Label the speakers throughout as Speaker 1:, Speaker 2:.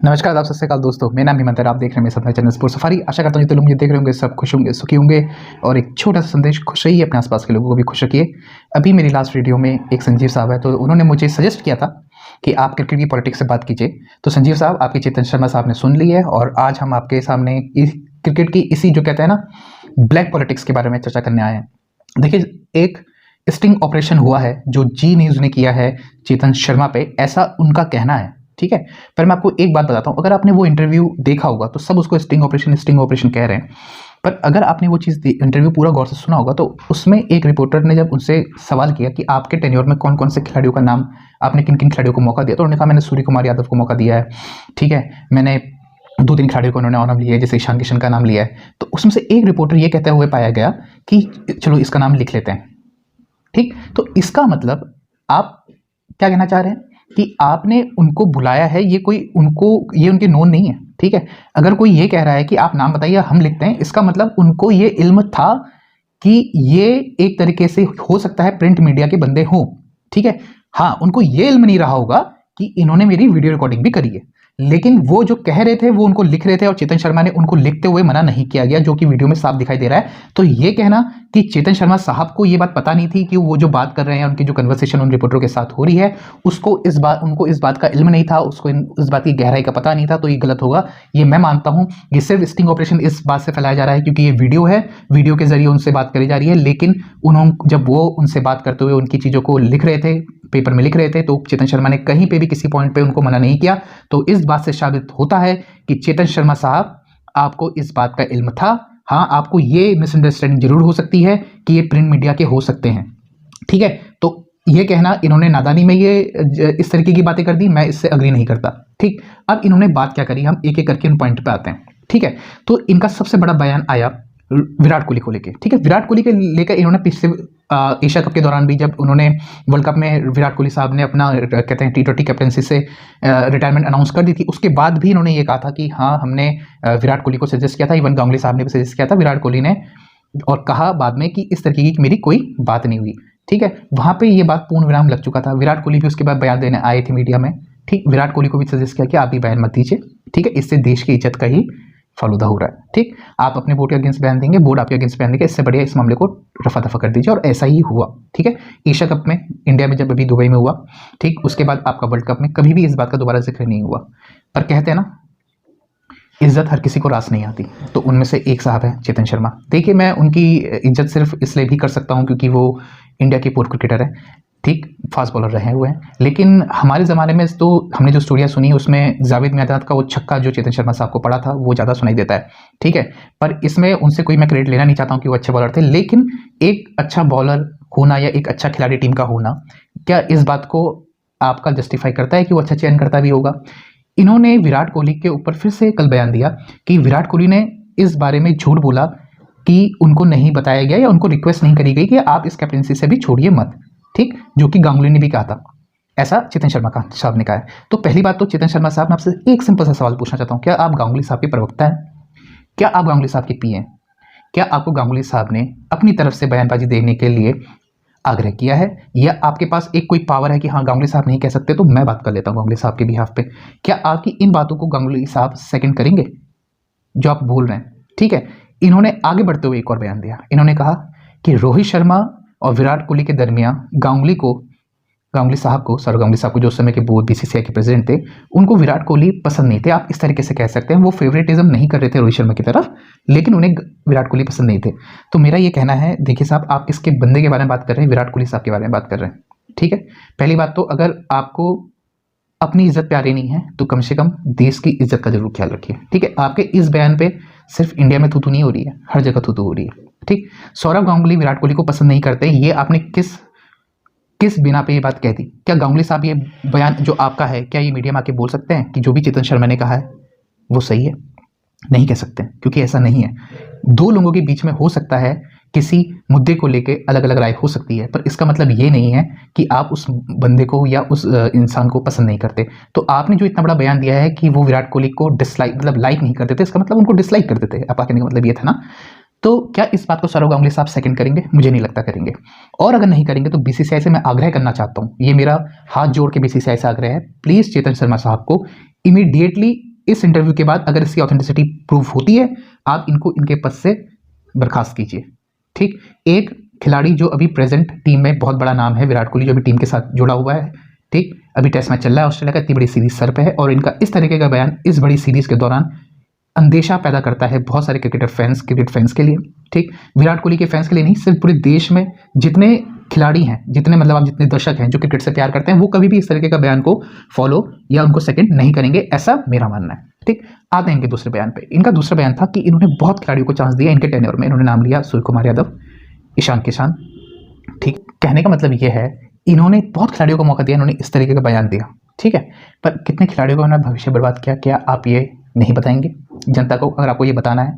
Speaker 1: नमस्कार, आप सत श्री अकाल दोस्तों। मेरा नाम हेमंत है, आप देख रहे हैं मेरे अपने चैनल स्पोर्ट्स सफारी। आशा करता हूँ जितने लोग मुझे देख रहे होंगे सब खुश होंगे, सुखी होंगे। और एक छोटा सा संदेश, खुश रहिए, अपने आसपास के लोगों को भी खुश रखिए। अभी मेरी लास्ट वीडियो में एक संजीव साहब है, तो उन्होंने मुझे सजेस्ट किया था कि आप क्रिकेट की पॉलिटिक्स से बात कीजिए। तो संजीव साहब, आपकी चेतन शर्मा साहब ने सुन ली है और आज हम आपके सामने क्रिकेट की इसी जो कहते हैं ना ब्लैक पॉलिटिक्स के बारे में चर्चा करने आए हैं। देखिए, एक स्टिंग ऑपरेशन हुआ है जो जी न्यूज़ ने किया है चेतन शर्मा पे, ऐसा उनका कहना है। ठीक है, पर मैं आपको एक बात बताता हूँ, अगर आपने वो इंटरव्यू देखा होगा तो सब उसको स्टिंग ऑपरेशन कह रहे हैं। पर अगर आपने वो चीज़ इंटरव्यू पूरा गौर से सुना होगा तो उसमें एक रिपोर्टर ने जब उनसे सवाल किया कि आपके टेन्योर में कौन कौन से खिलाड़ियों का नाम, आपने किन किन खिलाड़ियों को मौका दिया, तो उन्होंने कहा मैंने सूर्य कुमार यादव को मौका दिया है। ठीक है, मैंने 2-3 खिलाड़ियों को उन्होंने नाम लिया है, जैसे ईशान किशन का नाम लिया है। तो उसमें से एक रिपोर्टर ये कहते हुए पाया गया कि चलो इसका नाम लिख लेते हैं। ठीक, तो इसका मतलब आप क्या कहना चाह रहे हैं कि आपने उनको बुलाया है, ये कोई उनको, ये उनके नोन नहीं है। ठीक है, अगर कोई ये कह रहा है कि आप नाम बताइए हम लिखते हैं, इसका मतलब उनको ये इल्म था कि ये एक तरीके से हो सकता है प्रिंट मीडिया के बंदे हों। ठीक है, हाँ, उनको ये इल्म नहीं रहा होगा कि इन्होंने मेरी वीडियो रिकॉर्डिंग भी करी है, लेकिन वो जो कह रहे थे वो उनको लिख रहे थे और चेतन शर्मा ने उनको लिखते हुए मना नहीं किया गया, जो कि वीडियो में साफ दिखाई दे रहा है। तो ये कहना कि चेतन शर्मा साहब को ये बात पता नहीं थी कि वो जो बात कर रहे हैं, उनकी जो कन्वर्सेशन उन रिपोर्टरों के साथ हो रही है, उनको इस बात का इल्म नहीं था, उसको इस बात की गहराई का पता नहीं था, तो ये गलत होगा। ये मैं मानता हूँ, ये सिर्फ स्टिंग ऑपरेशन इस बात से फैलाया जा रहा है क्योंकि ये वीडियो है, वीडियो के जरिए उनसे बात करी जा रही है। लेकिन उन्होंने जब वो उनसे बात करते हुए उनकी चीज़ों को लिख रहे थे, पेपर में लिख रहे थे, तो चेतन शर्मा ने कहीं पे भी किसी पॉइंट पे उनको मना नहीं किया। तो इस बात से साबित होता है कि चेतन शर्मा साहब, आपको इस बात का इल्म था। हाँ, आपको ये मिसअंडरस्टैंडिंग जरूर हो सकती है कि ये प्रिंट मीडिया के हो सकते हैं। ठीक है, तो ये कहना, इन्होंने नादानी में ये इस तरीके की बातें कर दी, मैं इससे अग्री नहीं करता। ठीक, अब इन्होंने बात क्या करी, हम एक एक करके इन पॉइंट पे आते हैं। ठीक है, तो इनका सबसे बड़ा बयान आया विराट कोहली को लेके। ठीक है, विराट कोहली के लेकर इन्होंने पिछले एशिया कप के दौरान भी, जब उन्होंने वर्ल्ड कप में विराट कोहली साहब ने अपना कहते हैं T20 कैप्टनसी से रिटायरमेंट अनाउंस कर दी थी, उसके बाद भी इन्होंने ये कहा था कि हाँ, हमने विराट कोहली को सजेस्ट किया था, इवन गांगुली साहब ने भी सजेस्ट किया था विराट कोहली ने, और कहा बाद में कि इस तरीके की मेरी कोई बात नहीं हुई। ठीक है, वहाँ पे ये बात पूर्ण विराम लग चुका था। विराट कोहली भी उसके बाद बयान देने आए थे मीडिया में। ठीक, विराट कोहली को भी सजेस्ट किया कि आप भी बयान मत दीजिए। ठीक है, इससे देश की इज्जत का ही फालूदा हो रहा है। ठीक, आप अपने बोर्ड के अगेंस्ट बयान देंगे, बोर्ड आपके अगेंस्ट बयान देंगे, इससे बढ़िया इस मामले को रफा दफा कर दीजिए। और ऐसा ही हुआ। ठीक है, एशिया कप में इंडिया में जब अभी दुबई में हुआ, ठीक, उसके बाद आपका वर्ल्ड कप में कभी भी इस बात का दोबारा जिक्र नहीं हुआ। पर कहते हैं ना, इज्जत हर किसी को रास नहीं आती, तो उनमें से एक साहब है चेतन शर्मा। देखिए, मैं उनकी इज्जत सिर्फ इसलिए भी कर सकता हूँ क्योंकि वो इंडिया के पूर्व क्रिकेटर है। ठीक, फास्ट बॉलर रहे हुए हैं। लेकिन हमारे ज़माने में तो हमने जो स्टोरियाँ सुनी उसमें जावेद मियांदाद का वो छक्का जो चेतन शर्मा साहब को पड़ा था, वो ज़्यादा सुनाई देता है। ठीक है, पर इसमें उनसे कोई मैं क्रेडिट लेना नहीं चाहता हूँ कि वो अच्छे बॉलर थे, लेकिन एक अच्छा बॉलर होना या एक अच्छा खिलाड़ी टीम का होना, क्या इस बात को आपका जस्टिफाई करता है कि वो अच्छा चयन करता भी होगा? इन्होंने विराट कोहली के ऊपर फिर से कल बयान दिया कि विराट कोहली ने इस बारे में झूठ बोला कि उनको नहीं बताया गया या उनको रिक्वेस्ट नहीं करी गई कि आप इस कैप्टनसी से भी छोड़िए मत। ठीक, जो कि गांगुली ने भी कहा था, ऐसा चेतन शर्मा का साहब ने कहा है। तो पहली बात तो चेतन शर्मा साहब, मैं आपसे एक सिंपल सा सवाल पूछना चाहता हूँ, क्या आप गांगुली साहब के प्रवक्ता हैं? क्या आप गांगुली साहब के पीए हैं? क्या आपको गांगुली साहब ने अपनी तरफ से बयानबाजी देने के लिए आग्रह किया है, या आपके पास एक कोई पावर है कि हाँ, गांगुली साहब नहीं कह सकते तो मैं बात कर लेता हूँ गांगुली साहब के बिहाफ पे? क्या आपकी इन बातों को गांगुली साहब सेकंड करेंगे जो आप बोल रहे हैं? ठीक है, इन्होंने आगे बढ़ते हुए एक और बयान दिया। इन्होंने कहा कि रोहित शर्मा और विराट कोहली के दरमियान गांगुली साहब को जो उस समय के बोर्ड BCCI के प्रेसिडेंट थे, उनको विराट कोहली पसंद नहीं थे। आप इस तरीके से कह सकते हैं, वो फेवरेटिज्म नहीं कर रहे थे रोहित शर्मा की तरफ, लेकिन उन्हें विराट कोहली पसंद नहीं थे। तो मेरा ये कहना है, देखिए साहब, आप किसके बंदे के बारे में बात कर रहे हैं? विराट कोहली साहब के बारे में बात कर रहे हैं। ठीक है, पहली बात तो अगर आपको अपनी इज्जत प्यारी नहीं है तो कम से कम देश की इज्जत का जरूर ख्याल रखिए। ठीक है, आपके इस बयान पे सिर्फ इंडिया में थूथू नहीं हो रही है, हर जगह थूथू हो रही है। ठीक, सौरव गांगुली विराट कोहली को पसंद नहीं करते, ये आपने किस बिना पे ये बात कह दी? क्या गांगुली साहब ये बयान जो आपका है, क्या ये मीडिया में आके बोल सकते हैं कि जो भी चेतन शर्मा ने कहा है वो सही है? नहीं कह सकते, क्योंकि ऐसा नहीं है। दो लोगों के बीच में हो सकता है किसी मुद्दे को लेके अलग अलग राय हो सकती है, पर इसका मतलब ये नहीं है कि आप उस बंदे को या उस इंसान को पसंद नहीं करते। तो आपने जो इतना बड़ा बयान दिया है कि वो विराट कोहली को डिसलाइक, मतलब लाइक नहीं करते थे, इसका मतलब उनको डिसलाइक करते थे, आपका कहने का मतलब ये था ना? तो क्या इस बात को सौरव गांगुली साहब सेकंड करेंगे? मुझे नहीं लगता करेंगे। और अगर नहीं करेंगे तो BCCI से मैं आग्रह करना चाहता हूँ, ये मेरा हाथ जोड़ के BCCI से आग्रह है, प्लीज़ चेतन शर्मा साहब को इमीडिएटली इस इंटरव्यू के बाद अगर इसकी ऑथेंटिसिटी प्रूव होती है, आप इनको इनके पद से बर्खास्त कीजिए। ठीक, एक खिलाड़ी जो अभी प्रेजेंट टीम में बहुत बड़ा नाम है, विराट कोहली, जो अभी टीम के साथ जुड़ा हुआ है। ठीक, अभी टेस्ट मैच चल रहा है ऑस्ट्रेलिया का, इतनी बड़ी सीरीज सर पे है, और इनका इस तरीके का बयान इस बड़ी सीरीज के दौरान अंदेशा पैदा करता है बहुत सारे क्रिकेट फैंस के लिए। ठीक, विराट कोहली के फैंस के लिए नहीं, सिर्फ पूरे देश में जितने खिलाड़ी हैं, जितने मतलब आप जितने दर्शक हैं जो क्रिकेट से प्यार करते हैं, वो कभी भी इस तरीके का बयान को फॉलो या उनको सेकंड नहीं करेंगे, ऐसा मेरा मानना है। ठीक, आते हैं इनके दूसरे बयान पे। इनका दूसरा बयान था कि इन्होंने बहुत खिलाड़ियों को चांस दिया इनके टेन्योर में। इन्होंने नाम लिया सूर्य कुमार यादव, ईशान किशन। ठीक, कहने का मतलब ये है इन्होंने बहुत खिलाड़ियों को मौका दिया, इन्होंने इस तरीके का बयान दिया। ठीक है, पर कितने खिलाड़ियों का उन्होंने भविष्य बर्बाद किया, क्या आप ये नहीं बताएंगे जनता को? अगर आपको ये बताना है,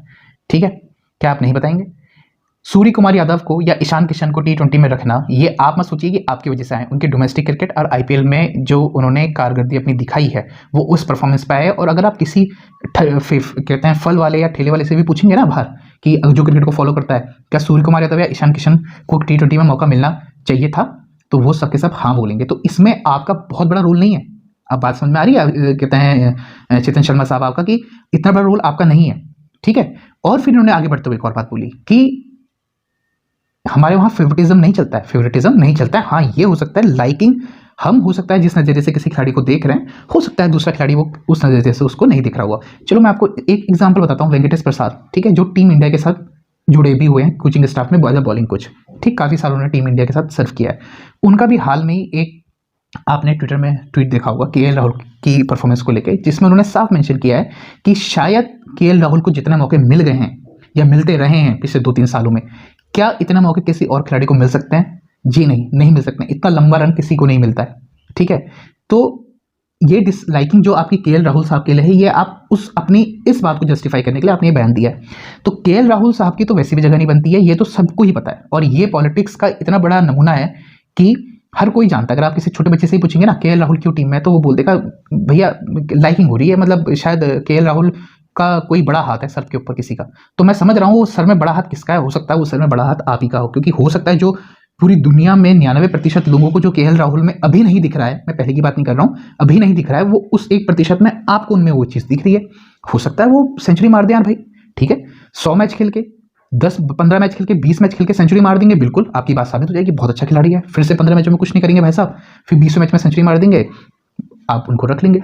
Speaker 1: ठीक है, क्या आप नहीं बताएंगे? सूर्य कुमार यादव को या ईशान किशन को T20 में रखना, ये आप मत सोचिए कि आपकी वजह से आए। उनके डोमेस्टिक क्रिकेट और IPL में जो उन्होंने कारकर्दगी अपनी दिखाई है, वो उस परफॉर्मेंस पे आए। और अगर आप किसी कहते हैं फल वाले या ठेले वाले से भी पूछेंगे ना बाहर कि जो क्रिकेट को फॉलो करता है, क्या सूर्य कुमार यादव या ईशान किशन को T20 में मौका मिलना चाहिए था, तो वो सबके सब हाँ बोलेंगे। तो इसमें आपका बहुत बड़ा रोल नहीं है। अब बात समझ में आ रही है, कहते हैं चेतन शर्मा साहब आपका, कि इतना बड़ा रोल आपका नहीं है। ठीक है, और फिर उन्होंने आगे बढ़ते हुए एक और बात बोली कि हमारे वहाँ फेवरेटिज्म नहीं चलता है, फेवरेटिज्म नहीं चलता है। हाँ, ये हो सकता है लाइकिंग, हम हो सकता है जिस नज़रिए से किसी खिलाड़ी को देख रहे हैं, हो सकता है दूसरा खिलाड़ी वो उस नज़रिए से उसको नहीं दिख रहा हुआ। चलो मैं आपको एक एग्जांपल बताता हूँ, वेंकटेश प्रसाद, ठीक है, जो टीम इंडिया के साथ जुड़े भी हुए हैं कोचिंग स्टाफ में, एज अ बॉलिंग कोच। ठीक, काफ़ी साल उन्होंने टीम इंडिया के साथ सर्व किया है। उनका भी हाल में ही एक आपने ट्विटर में ट्वीट देखा होगा KL राहुल की परफॉर्मेंस को लेकर, जिसमें उन्होंने साफ मेंशन किया है कि शायद KL राहुल को जितने मौके मिल गए हैं या मिलते रहे हैं पिछले 2-3 सालों में, क्या इतना मौके किसी और खिलाड़ी को मिल सकते हैं? जी नहीं मिल सकते। इतना लंबा रन किसी को नहीं मिलता है। ठीक है, तो ये डिसलाइकिंग जो आपकी KL राहुल साहब के लिए है, ये आप उस अपनी इस बात को जस्टिफाई करने के लिए आपने ये बयान दिया है। तो KL राहुल साहब की तो वैसी भी जगह नहीं बनती है, ये तो सबको ही पता है। और ये पॉलिटिक्स का इतना बड़ा नमूना है कि हर कोई जानता है। अगर आप किसी छोटे बच्चे से ही पूछेंगे ना KL राहुल क्यों टीम में है, तो वो बोल देगा भैया लाइकिंग हो रही है, मतलब शायद KL राहुल का कोई बड़ा हाथ है सर के ऊपर किसी का। तो मैं समझ रहा हूँ वो सर में बड़ा हाथ किसका है, हो सकता है वो सर में बड़ा हाथ आप ही का हो, क्योंकि हो सकता है जो पूरी दुनिया में 99% लोगों को जो KL राहुल में अभी नहीं दिख रहा है, मैं पहले की बात नहीं कर रहा हूँ, अभी नहीं दिख रहा है, वो उस 1% में आपको उनमें वो चीज़ दिख रही है। हो सकता है वो सेंचुरी मार दे यार भाई, ठीक है, 100 मैच खेल के, 10-15 मैच खेल के, 20 मैच खेल के सेंचुरी मार देंगे, बिल्कुल आपकी बात साबित हो जाएगी, बहुत अच्छा खिलाड़ी है। फिर से 15 मैचों में कुछ नहीं करेंगे भाई साहब, फिर 20 मैच में सेंचुरी मार देंगे, आप उनको रख लेंगे।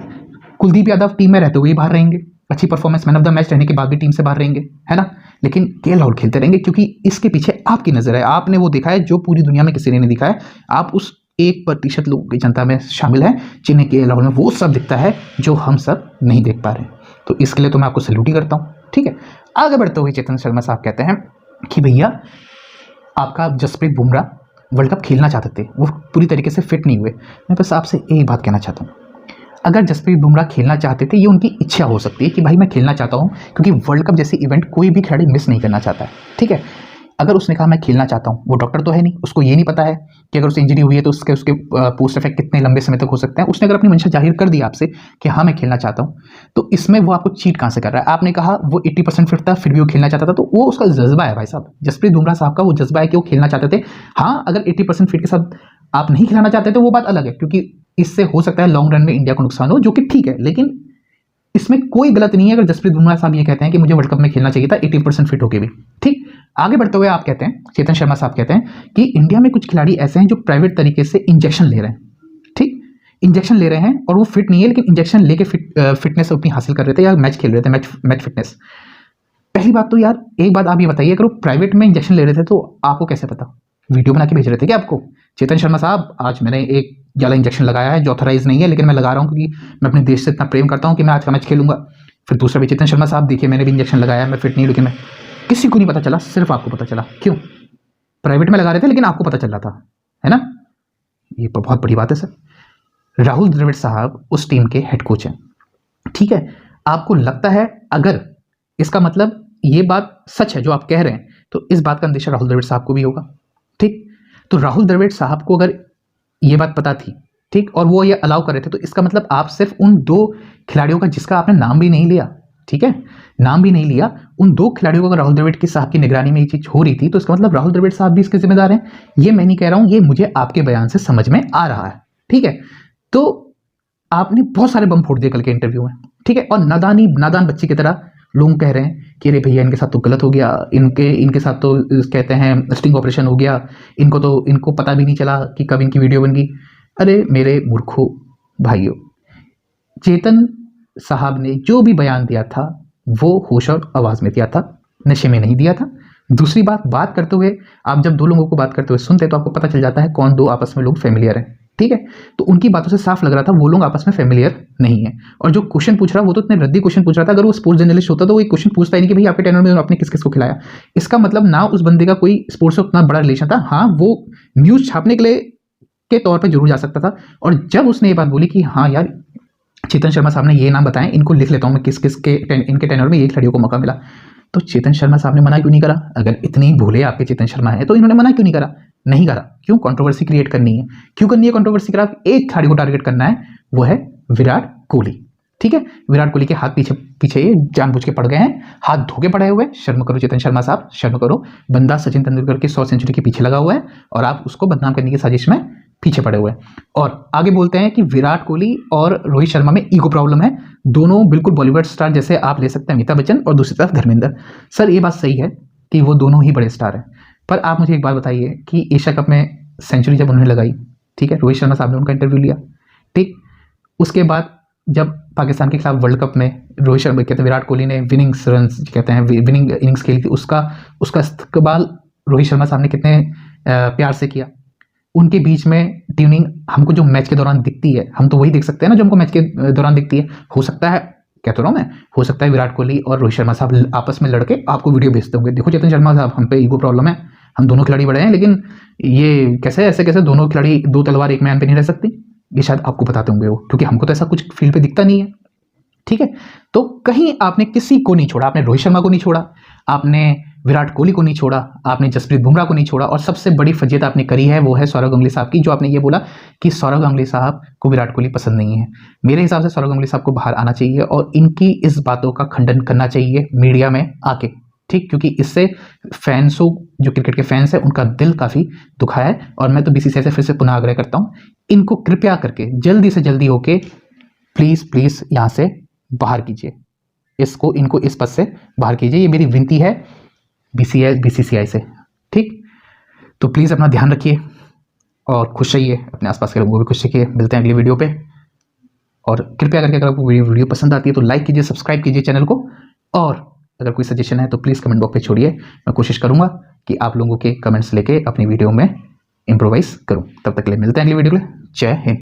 Speaker 1: कुलदीप यादव टीम में रहते हुए बाहर रहेंगे, अच्छी performance, man of the match रहने के बाद भी टीम से बाहर रहेंगे, है ना। लेकिन KL राहुल खेलते रहेंगे क्योंकि इसके पीछे आपकी नजर है, आपने वो दिखा है जो पूरी दुनिया में किसी ने नहीं दिखा है। आप उस 1% लोगों की जनता में शामिल हैं जिन्हें KL राहुल में वो सब दिखता है जो हम सब नहीं देख पा रहे। तो इसके लिए तो मैं आपको सैल्यूट ही करता हूँ। ठीक है, आगे बढ़ते हुए चेतन शर्मा साहब कहते हैं कि भैया आपका जसप्रीत बुमराह वर्ल्ड कप खेलना चाहते थे, वो पूरी तरीके से फिट नहीं हुए। मैं बस आपसे एक बात कहना चाहता हूँ, अगर जसप्रीत बुमराह खेलना चाहते थे, ये उनकी इच्छा हो सकती है कि भाई मैं खेलना चाहता हूँ, क्योंकि वर्ल्ड कप जैसी इवेंट कोई भी खिलाड़ी मिस नहीं करना चाहता है। ठीक है, अगर उसने कहा मैं खेलना चाहता हूँ, वो डॉक्टर तो है नहीं, उसको ये नहीं पता है कि अगर उसे इंजरी हुई है तो उसके पोस्ट इफेक्ट कितने लंबे समय तक हो सकते हैं। उसने अगर अपनी मंशा जाहिर कर दी आपसे कि हाँ मैं खेलना चाहता हूँ, तो इसमें वो आपको चीट कहाँ से कर रहा है? आपने कहा वो 80% फिट था, फिर भी वो खेलना चाहता था, तो वो उसका जज्बा है भाई साहब। जसप्रीत बुमराह साहब का वो जज्बा है कि वो खेलना चाहते थे। हाँ, अगर 80% फिट के साथ आप नहीं खिलाना चाहते तो वो बात अलग है, क्योंकि इससे हो सकता है लॉन्ग रन में इंडिया को नुकसान हो, जो कि ठीक है, लेकिन इसमें कोई गलत नहीं है अगर जसप्रीत बुमराह साहब ये कहते हैं कि मुझे वर्ल्ड कप में खेलना चाहिए था 80% फिट होके भी। ठीक, आगे बढ़ते हुए आप कहते हैं, चेतन शर्मा साहब कहते हैं कि इंडिया में कुछ खिलाड़ी ऐसे हैं जो प्राइवेट तरीके से इंजेक्शन ले रहे हैं। ठीक, इंजेक्शन ले रहे हैं और वो फिट नहीं है, लेकिन इंजेक्शन लेके फिटनेस अपनी हासिल कर रहे थे या मैच खेल रहे थे, मैच फिटनेस। पहली बात तो यार एक बात आप ये बताइए, अगर वो प्राइवेट में इंजेक्शन ले रहे थे तो आपको कैसे पता? वीडियो बना के भेज रहे थे क्या आपको? चेतन शर्मा साहब, आज मैंने एक वाला इंजेक्शन लगाया है जो ऑथराइज नहीं है, लेकिन मैं लगा रहा हूँ क्योंकि मैं अपने देश से इतना प्रेम करता हूँ कि मैं आज का मैच खेलूंगा। फिर दूसरा भी, चेतन शर्मा साहब देखिए मैंने भी इंजेक्शन लगाया है, मैं फिट नहीं, लेकिन मैं, किसी को नहीं पता चला, सिर्फ आपको पता चला। क्यों? प्राइवेट में लगा रहे थे लेकिन आपको पता चल रहा था, है ना। ये बहुत बड़ी बात है सर। राहुल द्रविड़ साहब उस टीम के हेड कोच हैं। ठीक है, आपको लगता है अगर इसका मतलब ये बात सच है जो आप कह रहे हैं, तो इस बात का अंदेशा राहुल द्रविड़ साहब को भी होगा। ठीक, तो राहुल द्रविड़ साहब को अगर ये बात पता थी, ठीक, और वो ये अलाउ कर रहे थे, तो इसका मतलब आप सिर्फ उन 2 खिलाड़ियों का, जिसका आपने नाम भी नहीं लिया, ठीक है, नाम भी नहीं लिया, उन 2 खिलाड़ियों को अगर राहुल द्रविड़ की साहब की निगरानी में ये चीज हो रही थी, तो इसका मतलब राहुल द्रविड़ साहब भी इसके जिम्मेदार हैं। ये मैं नहीं कह रहा हूं, ये मुझे आपके बयान से समझ में आ रहा है। ठीक है, तो आपने बहुत सारे बम फोड़ दिए कल के इंटरव्यू में। ठीक ठीक है। और नादान बच्ची की तरह लोग कह रहे हैं कि अरे भैया इनके साथ तो गलत हो गया, इनके साथ तो कहते हैं स्टिंग ऑपरेशन हो गया, इनको पता भी नहीं चला कि कब इनकी वीडियो बन गई। अरे मेरे मूर्खों भाइयों, चेतन साहब ने जो भी बयान दिया था वो होश और आवाज़ में दिया था, नशे में नहीं दिया था। दूसरी बात करते हुए, आप जब दो लोगों को बात करते हुए सुनते हैं तो आपको पता चल जाता है कौन दो आपस में लोग फेमिलियर हैं, ठीक है। तो उनकी बातों से साफ लग रहा था वो लोग आपस में फेमिलियर नहीं है। और जो क्वेश्चन पूछ रहा वो तो इतने रद्दी क्वेश्चन पूछ रहा था, अगर वो स्पोर्ट्स जर्नलिस्ट होता तो वो एक क्वेश्चन पूछता ही नहीं कि भाई आपके टेनर में आपने किस किस को खिलाया। इसका मतलब ना उस बंदे का कोई स्पोर्ट्स से उतना बड़ा रिलेशन था। हाँ, वो न्यूज़ छापने के लिए के तौर पर जरूर जा सकता था। और जब उसने ये बात बोली कि हाँ यार चेतन शर्मा साहब ने ये नाम बताएं, इनको लिख लेता हूँ मैं किस किस के इनके टेनर में ये खिलाड़ियों को मौका मिला, तो चेतन शर्मा साहब ने मना क्यों नहीं करा? अगर इतनी भूले आपके चेतन शर्मा है तो इन्होंने मना क्यों नहीं करा? नहीं करा। क्यों? कंट्रोवर्सी क्रिएट करनी है। क्यों करनी है कंट्रोवर्सी? करा एक खिलाड़ी को टारगेट करना है, वो है विराट कोहली, ठीक है। विराट कोहली के हाथ पीछे ये जानबूझ के पड़ गए हैं, हाथ धोके पड़े हुए हैं। शर्म करो चेतन शर्मा साहब, शर्म करो। बंदा सचिन तेंदुलकर के 100 सेंचुरी के पीछे लगा हुआ है और आप उसको बदनाम करने की साजिश में पीछे पड़े हुए हैं। और आगे बोलते हैं कि विराट कोहली और रोहित शर्मा में ईगो प्रॉब्लम है। दोनों बिल्कुल बॉलीवुड स्टार, जैसे आप ले सकते हैं अमिताभ बच्चन और दूसरी तरफ धर्मेंद्र। सर ये बात सही है कि वो दोनों ही बड़े स्टार हैं, पर आप मुझे एक बात बताइए कि एशिया कप में सेंचुरी जब उन्होंने लगाई, ठीक है, रोहित शर्मा साहब ने उनका इंटरव्यू लिया, ठीक। उसके बाद जब पाकिस्तान के खिलाफ वर्ल्ड कप में रोहित शर्मा कहते हैं विराट कोहली ने विनिंग इनिंग्स खेली थी, उसका इस्तकबाल रोहित शर्मा साहब ने कितने प्यार से किया। उनके बीच में ट्यूनिंग हमको जो मैच के दौरान दिखती है, हम तो वही देख सकते हैं ना जो हमको मैच के दौरान दिखती है। हो सकता है, क्या तो रहा हूँ मैं, हो सकता है विराट कोहली और रोहित शर्मा साहब आपस में लड़के आपको वीडियो भेजते होंगे, देखो चेतन शर्मा साहब हम पे ईगो प्रॉब्लम है, हम दोनों खिलाड़ी बड़े हैं, लेकिन ये कैसे दोनों खिलाड़ी दो तलवार एक मैन पे नहीं रह सकती। ये शायद आपको बताते होंगे वो, क्योंकि हमको तो ऐसा कुछ फील्ड पे दिखता नहीं है, ठीक है। तो कहीं आपने किसी को नहीं छोड़ा, आपने रोहित शर्मा को नहीं छोड़ा, आपने विराट कोहली को नहीं छोड़ा, आपने जसप्रीत बुमराह को नहीं छोड़ा, और सबसे बड़ी फजीयत आपने करी है वो है सौरव गंगुली साहब की, जो आपने ये बोला कि सौरव गंगुली साहब को विराट कोहली पसंद नहीं है। मेरे हिसाब से सौरव गंगुली साहब को बाहर आना चाहिए और इनकी इस बातों का खंडन करना चाहिए मीडिया में आके, ठीक, क्योंकि इससे फैंसों, जो क्रिकेट के फैंस हैं, उनका दिल काफ़ी दुखा है। और मैं तो बीसीसीआई से फिर से पुनः आग्रह करता हूँ, इनको कृपया करके जल्दी से जल्दी होके प्लीज़ यहाँ से बाहर कीजिए, इनको इस पद से बाहर कीजिए। ये मेरी विनती है बीसीसीआई से, ठीक। तो प्लीज़ अपना ध्यान रखिए और खुश रहिए, अपने आसपास के लोगों को भी खुश रखिए। मिलते हैं अगली वीडियो पे, और कृपया करके अगर आपको वीडियो पसंद आती है तो लाइक कीजिए, सब्सक्राइब कीजिए चैनल को, और अगर कोई सजेशन है तो प्लीज़ कमेंट बॉक्स पे छोड़िए। मैं कोशिश करूँगा कि आप लोगों के कमेंट्स लेके अपनी वीडियो में इम्प्रोवाइज़ करूँ। तब तक के लिए मिलते हैं अगली वीडियो में। जय हिंद।